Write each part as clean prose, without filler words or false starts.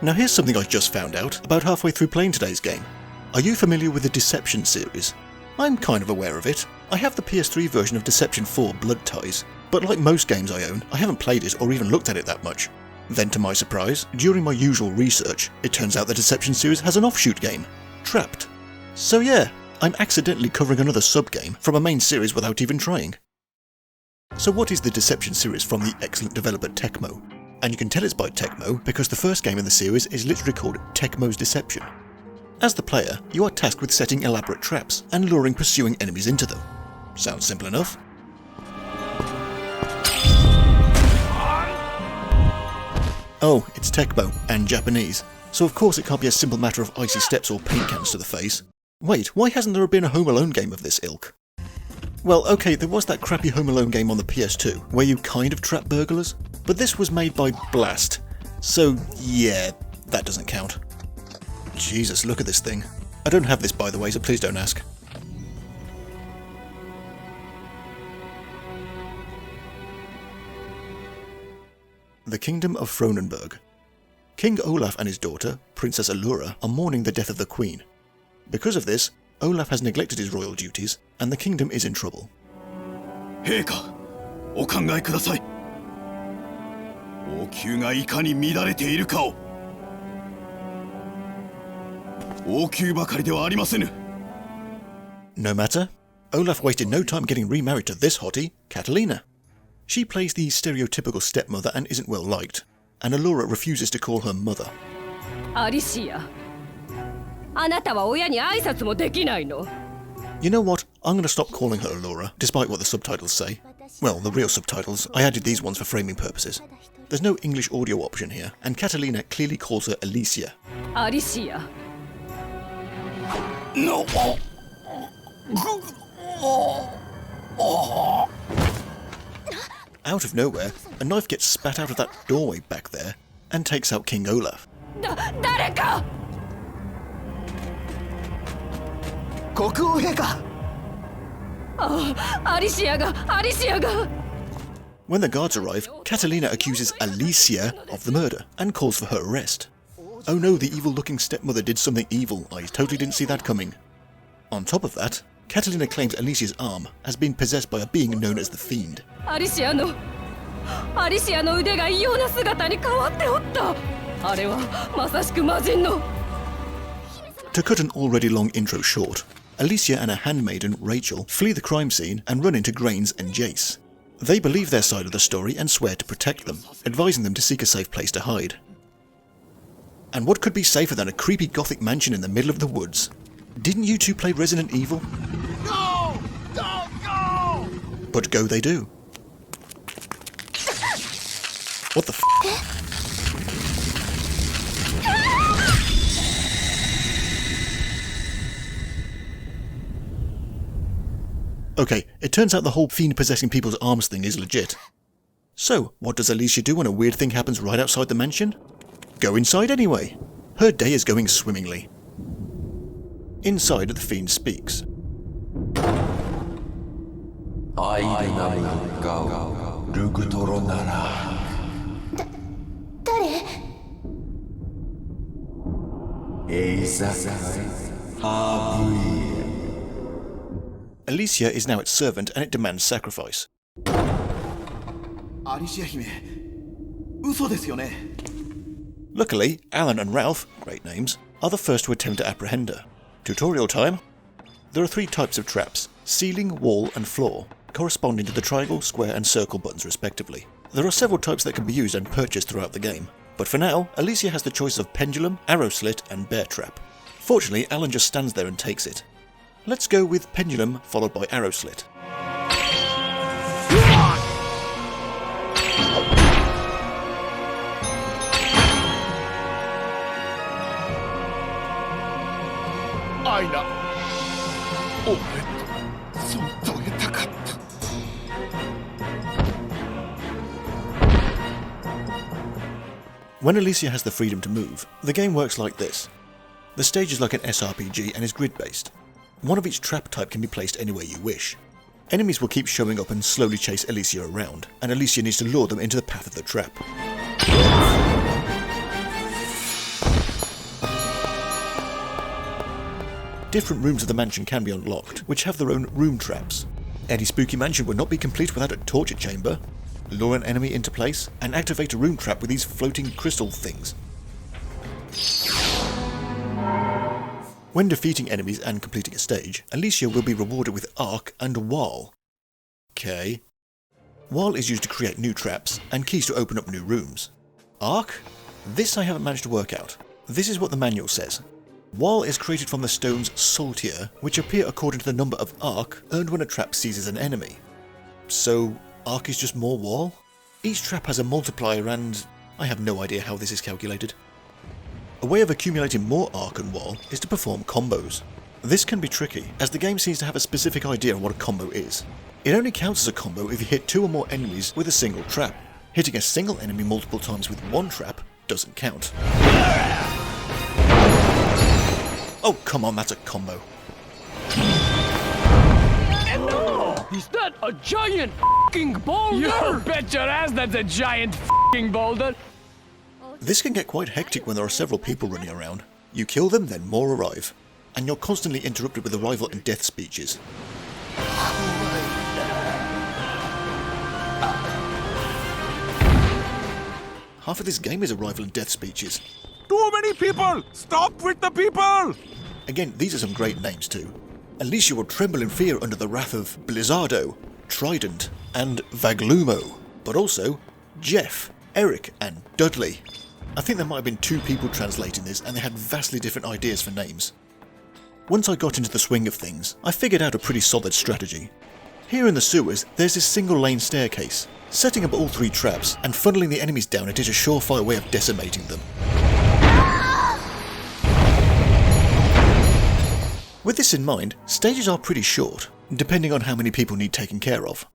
Now here's something I just found out about halfway through playing today's game. Are you familiar with the Deception series? I'm kind of aware of it. I have the PS3 version of Deception 4 Blood Ties, but like most games I own, I haven't played it or even looked at it that much. Then to my surprise, during my usual research, it turns out the Deception series has an offshoot game, Trapt. So yeah, I'm accidentally covering another sub-game from a main series without even trying. So what is the Deception series from the excellent developer Tecmo? And you can tell it's by Tecmo because the first game in the series is literally called Tecmo's Deception. As the player, you are tasked with setting elaborate traps and luring pursuing enemies into them. Sounds simple enough. Oh, it's Tecmo, and Japanese, so of course it can't be a simple matter of icy steps or paint cans to the face. Wait, why hasn't there been a Home Alone game of this ilk? Well, okay, there was that crappy Home Alone game on the PS2, where you kind of trap burglars, but this was made by Blast, so yeah, that doesn't count. Jesus, look at this thing. I don't have this by the way, so please don't ask. The Kingdom of Fronenberg. King Olaf and his daughter, Princess Allura, are mourning the death of the Queen. Because of this, Olaf has neglected his royal duties, and the kingdom is in trouble. 陛下、お考えください。王宮がいかに乱れているかを。王宮ばかりではありませぬ。No matter, Olaf wasted no time getting remarried to this hottie, Catalina. She plays the stereotypical stepmother and isn't well liked, and Allura refuses to call her mother. Alicia, あなたは親に挨拶もできないの? You know what? I'm going to stop calling her Allura, despite what the subtitles say. Well, the real subtitles. I added these ones for framing purposes. There's no English audio option here, and Catalina clearly calls her Alicia. Alicia. No. Out of nowhere, a knife gets spat out of that doorway back there and takes out King Olaf. 誰か! 国王陛下! Alicia が When the guards arrive, Catalina accuses Alicia of the murder and calls for her arrest. Oh no, the evil-looking stepmother did something evil. I totally didn't see that coming. On top of that, Catalina claims Alicia's arm has been possessed by a being known as the Fiend. アリシアの腕が異様な姿に変わっておった。あれはまさしく魔人の。To cut an already long intro short, Alicia and her handmaiden Rachel flee the crime scene and run into Grains and Jace. They believe their side of the story and swear to protect them, advising them to seek a safe place to hide. And what could be safer than a creepy gothic mansion in the middle of the woods? Didn't you two play Resident Evil? No! Don't go! But go they do. What the f***? Okay, it turns out the whole fiend possessing people's arms thing is legit. So, what does Alicia do when a weird thing happens right outside the mansion? Go inside anyway. Her day is going swimmingly. Inside, the fiend speaks. Alicia is now its servant and it demands sacrifice. アリシア姫、嘘ですよね? Luckily, Alan and Ralph, great names, are the first to attempt to apprehend her. Tutorial time. There are 3 types of traps, ceiling, wall and floor, corresponding to the triangle, square and circle buttons respectively. There are several types that can be used and purchased throughout the game, but for now, Alicia has the choice of pendulum, arrow slit and bear trap. Fortunately, Alan just stands there and takes it. Let's go with pendulum followed by arrow slit. Aina, 俺と添えたかった. When Alicia has the freedom to move, the game works like this. The stage is like an SRPG and is grid-based. One of each trap type can be placed anywhere you wish. Enemies will keep showing up and slowly chase Alicia around, and Alicia needs to lure them into the path of the trap. different rooms of the mansion can be unlocked, which have their own room traps. Any spooky mansion would not be complete without a torture chamber. Lure an enemy into place, and activate a room trap with these floating crystal things. When defeating enemies and completing a stage, Alicia will be rewarded with Arc and Wall. Okay. Wall is used to create new traps, and keys to open up new rooms. Arc? This I haven't managed to work out. This is what the manual says. Wall is created from the stones Saltier, which appear according to the number of Arc earned when a trap seizes an enemy. So, Arc is just more Wall? Each trap has a multiplier and I have no idea how this is calculated. A way of accumulating more Arc and Wall is to perform combos. This can be tricky, as the game seems to have a specific idea on what a combo is. It only counts as a combo if you hit 2 or more enemies with a single trap. Hitting a single enemy multiple times with one trap doesn't count. Oh, come on, that's a combo. Is that a giant f***ing boulder? You bet your ass that's a giant f***ing boulder. This can get quite hectic when there are several people running around. You kill them, then more arrive. And you're constantly interrupted with arrival and death speeches. Half of this game is arrival and death speeches. Too many people! Stop with the people! Again, these are some great names too. Alicia will tremble in fear under the wrath of Blizzardo, Trident, and Vaglumo, but also Jeff, Eric, and Dudley. I think there might have been 2 people translating this and they had vastly different ideas for names. Once I got into the swing of things, I figured out a pretty solid strategy. Here in the sewers, there's this single lane staircase. Setting up all 3 traps and funneling the enemies down it is a surefire way of decimating them. With this in mind, stages are pretty short, depending on how many people need taken care of.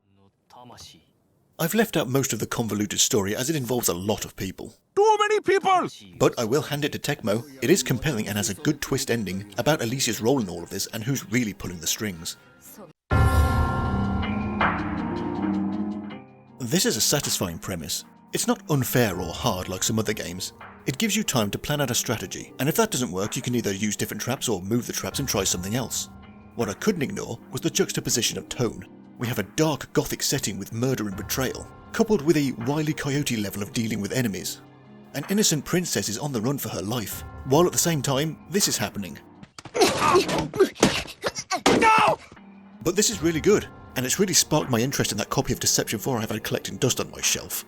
I've left out most of the convoluted story as it involves a lot of people. Too many people! But I will hand it to Tecmo. It is compelling and has a good twist ending about Alicia's role in all of this and who's really pulling the strings. This is a satisfying premise. It's not unfair or hard like some other games. It gives you time to plan out a strategy, and if that doesn't work you can either use different traps or move the traps and try something else. What I couldn't ignore was the juxtaposition of tone. We have a dark gothic setting with murder and betrayal, coupled with a Wile E. Coyote level of dealing with enemies. An innocent princess is on the run for her life, while at the same time this is happening. No! But this is really good, and it's really sparked my interest in that copy of Deception 4 I've had collecting dust on my shelf.